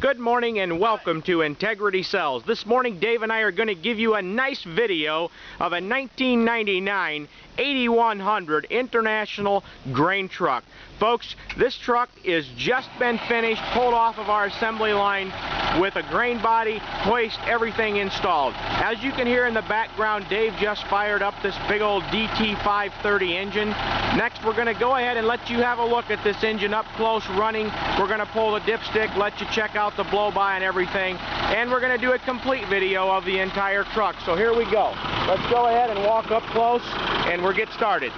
Good morning and welcome to Integrity Sells. This morning Dave and I are going to give you a nice video of a 1999 8100 International grain truck. Folks, this truck is just been finished, pulled off of our assembly line with a grain body, hoist, everything installed. As you can hear in the background, Dave just fired up this big old DT530 engine. Next, we're going to go ahead and let you have a look at this engine up close running. We're going to pull the dipstick, let you check out the blow-by and everything, and we're going to do a complete video of the entire truck. So here we go. Let's go ahead and walk up close and we'll get started.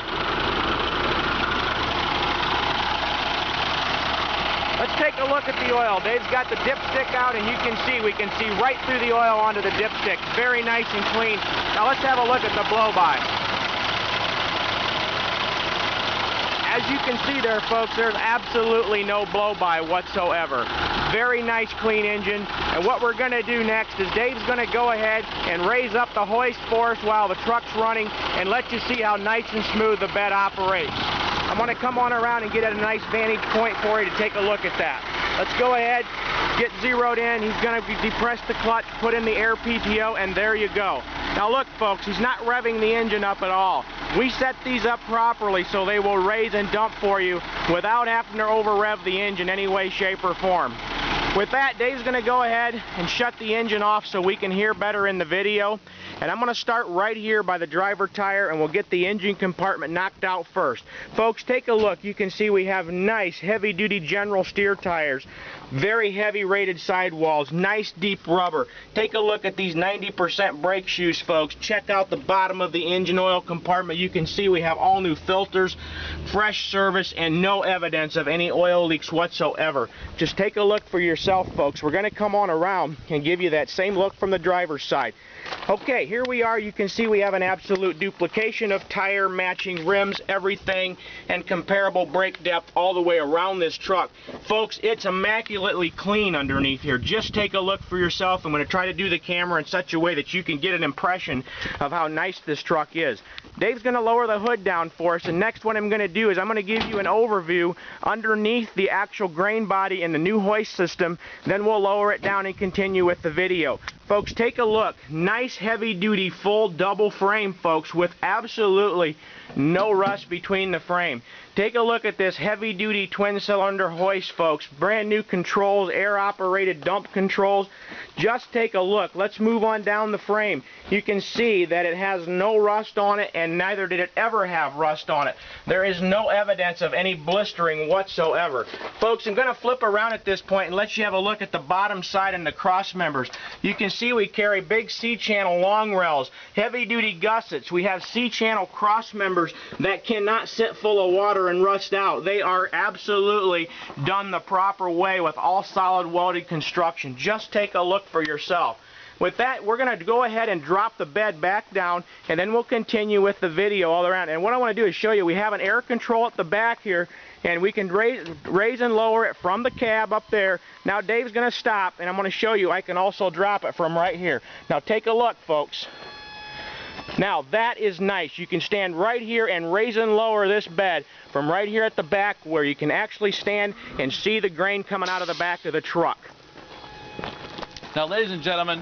Let's take a look at the oil. Dave's got the dipstick out and we can see right through the oil onto the dipstick. Very nice and clean. Now let's have a look at the blow-by. As you can see there, folks, there's absolutely no blow-by whatsoever. Very nice, clean engine. And what we're going to do next is Dave's going to go ahead and raise up the hoist for us while the truck's running and let you see how nice and smooth the bed operates. I'm going to come on around and get at a nice vantage point for you to take a look at that. Let's go ahead, get zeroed in. He's going to depress the clutch, put in the air PTO, and there you go. Now look, folks, he's not revving the engine up at all. We set these up properly so they will raise and dump for you without having to over-rev the engine any way, shape, or form. With that, Dave's going to go ahead and shut the engine off so we can hear better in the video. And I'm going to start right here by the driver tire and we'll get the engine compartment knocked out first. Folks, take a look. You can see we have nice heavy-duty general steer tires. Very heavy rated sidewalls. Nice deep rubber. Take a look at these 90% brake shoes, folks. Check out the bottom of the engine oil compartment. You can see we have all new filters, fresh service, and no evidence of any oil leaks whatsoever. Just take a look for yourself, folks. We're going to come on around and give you that same look from the driver's side. Okay, here we are. You can see we have an absolute duplication of tire, matching rims, everything, and comparable brake depth all the way around this truck. Folks, it's immaculately clean underneath here. Just take a look for yourself. I'm going to try to do the camera in such a way that you can get an impression of how nice this truck is. Dave's going to lower the hood down for us, and next what I'm going to do is I'm going to give you an overview underneath the actual grain body and the new hoist system. Then we'll lower it down and continue with the video. Folks, take a look. Nice heavy-duty full double frame, folks, with absolutely no rust between the frame. Take a look at this heavy-duty twin-cylinder hoist, folks. Brand new controls, air-operated dump controls. Just take a look. Let's move on down the frame. You can see that it has no rust on it, and neither did it ever have rust on it. There is no evidence of any blistering whatsoever. Folks, I'm going to flip around at this point and let you have a look at the bottom side and the cross members. You can see we carry big C-channel long rails, heavy-duty gussets. We have C-channel cross members that cannot sit full of water and rust out. They are absolutely done the proper way with all solid welded construction. Just take a look for yourself. With that, we're going to go ahead and drop the bed back down, and then we'll continue with the video all around. And what I want to do is show you we have an air control at the back here, and we can raise and lower it from the cab up there. Now Dave's going to stop, and I'm going to show you I can also drop it from right here. Now take a look, folks. Now that is nice. You can stand right here and raise and lower this bed from right here at the back, where you can actually stand and see the grain coming out of the back of the truck. Now, ladies and gentlemen,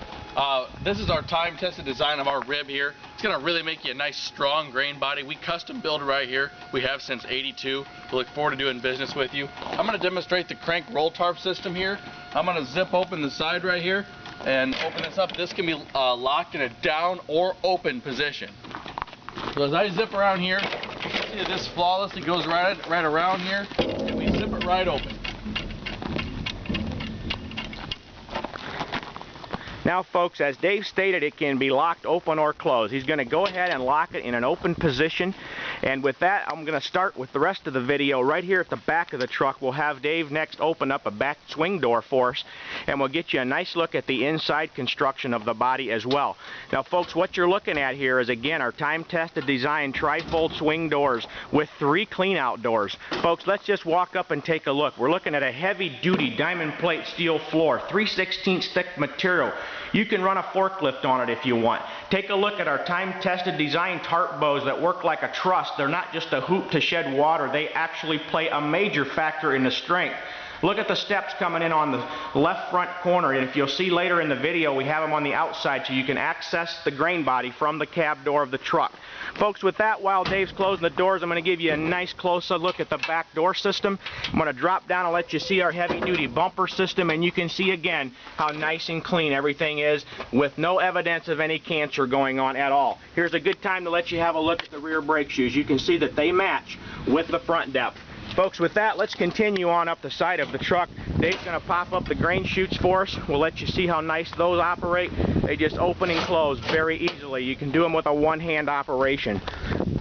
this is our time-tested design of our rib here. It's going to really make you a nice, strong grain body. We custom build right here. We have since '82. We look forward to doing business with you. I'm going to demonstrate the crank roll tarp system here. I'm going to zip open the side right here and open this up. This can be locked in a down or open position. So as I zip around here, you can see that this flawlessly goes right around here, and we zip it right open. Now, folks, as Dave stated, it can be locked open or closed. He's going to go ahead and lock it in an open position. And with that, I'm going to start with the rest of the video right here at the back of the truck. We'll have Dave next open up a back swing door for us, and we'll get you a nice look at the inside construction of the body as well. Now, folks, what you're looking at here is, again, our time-tested design tri-fold swing doors with 3 clean-out doors. Folks, let's just walk up and take a look. We're looking at a heavy-duty diamond plate steel floor, 3/16 thick material. You can run a forklift on it if you want. Take a look at our time-tested design tarp bows that work like a truss. They're not just a hoop to shed water. They actually play a major factor in the strength Look at the steps coming in on the left front corner, and if you'll see later in the video, we have them on the outside so you can access the grain body from the cab door of the truck. Folks, with that, while Dave's closing the doors, I'm going to give you a nice close-up look at the back door system. I'm going to drop down and let you see our heavy-duty bumper system, and you can see again how nice and clean everything is with no evidence of any cancer going on at all. Here's a good time to let you have a look at the rear brake shoes. You can see that they match with the front depth. Folks, with that, let's continue on up the side of the truck. Dave's going to pop up the grain chutes for us. We'll let you see how nice those operate. They just open and close very easily. You can do them with a one-hand operation.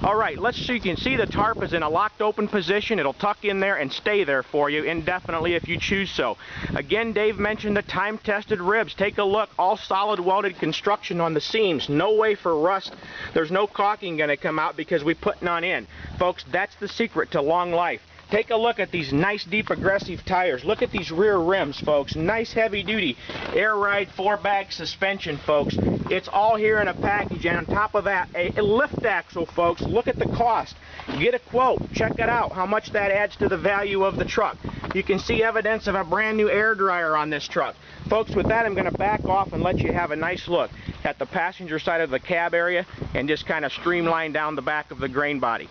Alright, so you can see the tarp is in a locked open position. It'll tuck in there and stay there for you indefinitely if you choose so. Again, Dave mentioned the time-tested ribs. Take a look, all solid welded construction on the seams. No way for rust. There's no caulking going to come out because we put none in. Folks, that's the secret to long life. Take a look at these nice deep aggressive tires. Look at these rear rims, folks. Nice heavy duty air ride 4-bag suspension, folks. It's all here in a package, and on top of that, a lift axle, folks. Look at the cost. Get a quote. Check it out, how much that adds to the value of the truck. You can see evidence of a brand new air dryer on this truck. Folks, with that, I'm going to back off and let you have a nice look at the passenger side of the cab area and just kind of streamline down the back of the grain body.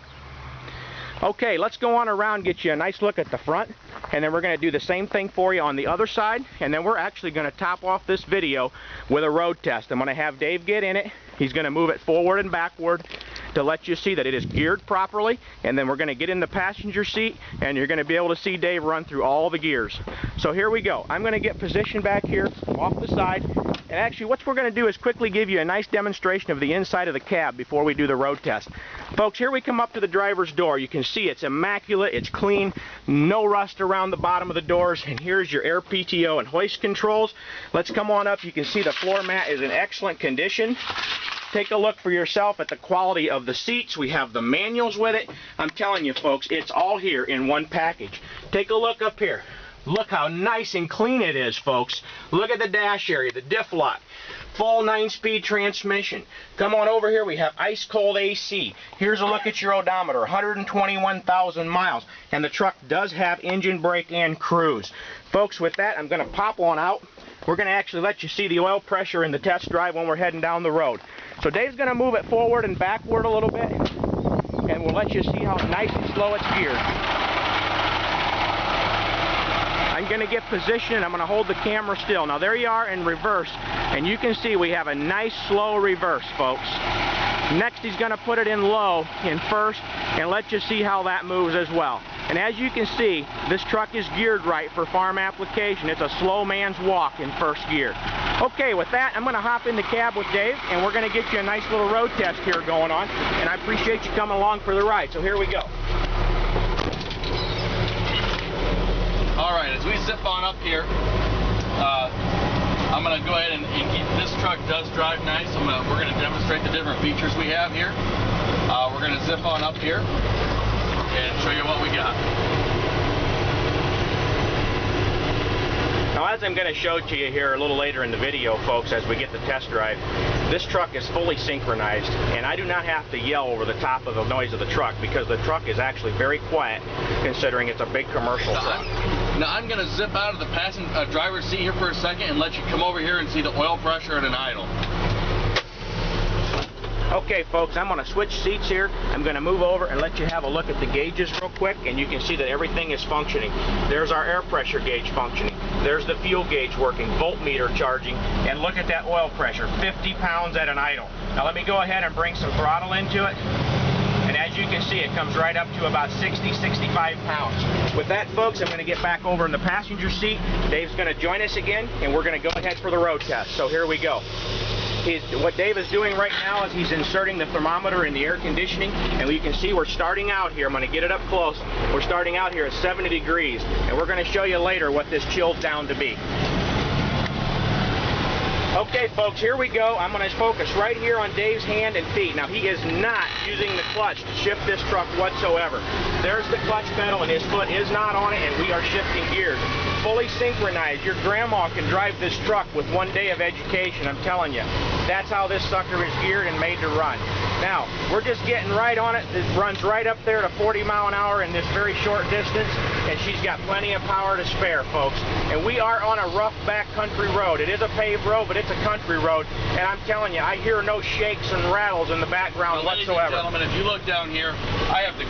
Okay, let's go on around, get you a nice look at the front, and then we're going to do the same thing for you on the other side, and then we're actually going to top off this video with a road test. I'm going to have Dave get in it. He's going to move it forward and backward to let you see that it is geared properly, and then we're going to get in the passenger seat, and you're going to be able to see Dave run through all the gears. So here we go. I'm going to get positioned back here off the side, and actually what we're going to do is quickly give you a nice demonstration of the inside of the cab before we do the road test. Folks, here we come up to the driver's door. You can see it's immaculate, it's clean, no rust around the bottom of the doors, and here's your air PTO and hoist controls. Let's come on up. You can see the floor mat is in excellent condition. Take a look for yourself at the quality of the seats. We have the manuals with it. I'm telling you, folks, it's all here in one package. Take a look up here. Look how nice and clean it is, folks. Look at the dash area, the diff lock. Full 9-speed transmission. Come on over here, we have ice cold AC. Here's a look at your odometer, 121,000 miles. And the truck does have engine brake and cruise. Folks, with that, I'm going to pop one out. We're going to actually let you see the oil pressure in the test drive when we're heading down the road. So Dave's going to move it forward and backward a little bit, and we'll let you see how nice and slow it's geared. I'm going to get position, and I'm going to hold the camera still. Now there you are in reverse, and you can see we have a nice slow reverse, folks. Next he's going to put it in low in first and let you see how that moves as well. And as you can see, this truck is geared right for farm application. It's a slow man's walk in first gear. Okay, with that, I'm going to hop in the cab with Dave, and we're going to get you a nice little road test here going on. And I appreciate you coming along for the ride. So here we go. All right, as we zip on up here, I'm going to go ahead and this truck does drive nice. We're going to demonstrate the different features we have here. We're going to zip on up here and show you what we got. Now, as I'm going to show to you here a little later in the video, folks, as we get the test drive, this truck is fully synchronized, and I do not have to yell over the top of the noise of the truck because the truck is actually very quiet considering it's a big commercial truck. Now I'm going to zip out of the passenger driver's seat here for a second and let you come over here and see the oil pressure at an idle. Okay, folks, I'm going to switch seats here. I'm going to move over and let you have a look at the gauges real quick, and you can see that everything is functioning. There's our air pressure gauge functioning. There's the fuel gauge working, voltmeter charging, and look at that oil pressure, 50 pounds at an idle. Now let me go ahead and bring some throttle into it. And as you can see, it comes right up to about 60, 65 pounds. With that, folks, I'm going to get back over in the passenger seat. Dave's going to join us again, and we're going to go ahead for the road test. So here we go. What Dave is doing right now is he's inserting the thermometer in the air conditioning, and you can see we're starting out here. I'm going to get it up close. We're starting out here at 70 degrees, and we're going to show you later what this chilled down to be. Okay, folks, here we go. I'm going to focus right here on Dave's hand and feet. Now, he is not using the clutch to shift this truck whatsoever. There's the clutch pedal, and his foot is not on it, and we are shifting gears. Fully synchronized. Your grandma can drive this truck with 1 day of education, I'm telling you. That's how this sucker is geared and made to run. Now, we're just getting right on it. It runs right up there to 40 mile an hour in this very short distance, and she's got plenty of power to spare, folks. And we are on a rough back country road. It is a paved road, but it's a country road, and I'm telling you, I hear no shakes and rattles in the background whatsoever. Ladies and gentlemen, if you look down here, I have the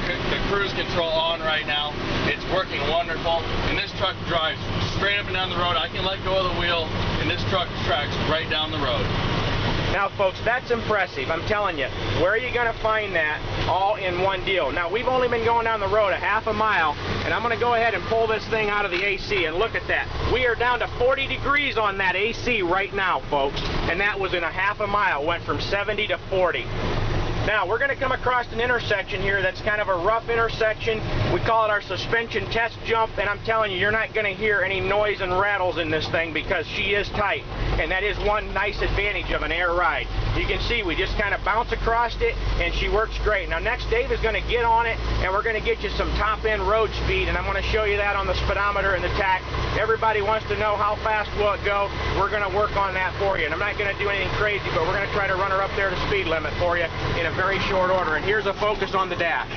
cruise control on right now. It's working wonderful, and this truck drives straight up and down the road. I can let go of the wheel, and this truck tracks right down the road. Now, folks, that's impressive. I'm telling you, where are you going to find that all in one deal? Now, we've only been going down the road a half a mile, and I'm going to go ahead and pull this thing out of the AC, and look at that. We are down to 40 degrees on that AC right now, folks, and that was in a half a mile. Went from 70 to 40. Now, we're going to come across an intersection here that's kind of a rough intersection. We call it our suspension test jump, and I'm telling you, you're not going to hear any noise and rattles in this thing because she is tight, and that is one nice advantage of an air ride. You can see we just kind of bounce across it, and she works great. Now, next, Dave is going to get on it, and we're going to get you some top-end road speed, and I'm going to show you that on the speedometer and the tach. Everybody wants to know how fast will it go. We're going to work on that for you, and I'm not going to do anything crazy, but we're going to try to run her up there to speed limit for you in a very short order. And here's a focus on the dash.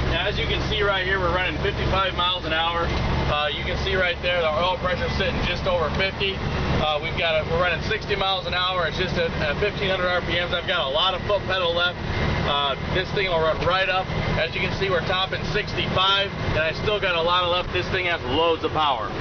Now, as you can see right here, we're running 55 miles an hour. You can see right there the oil pressure sitting just over 50. We're running 60 miles an hour. It's just at 1,500 RPMs. I've got a lot of foot pedal left. This thing will run right up. As you can see, we're topping 65, and I still got a lot of left. This thing has loads of power.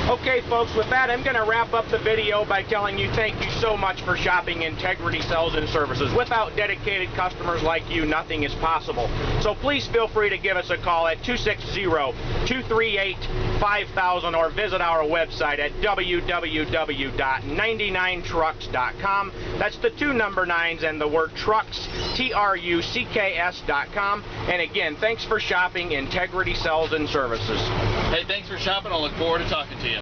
Okay, folks, with that, I'm going to wrap up the video by telling you thank you so much for shopping Integrity Sales and Services. Without dedicated customers like you, nothing is possible. So please feel free to give us a call at 260-238-5000 or visit our website at www.99trucks.com. That's the 2 number 9s and the word trucks, trucks.com. And again, thanks for shopping Integrity Sales and Services. Hey, thanks for shopping. I'll look forward to talking to you.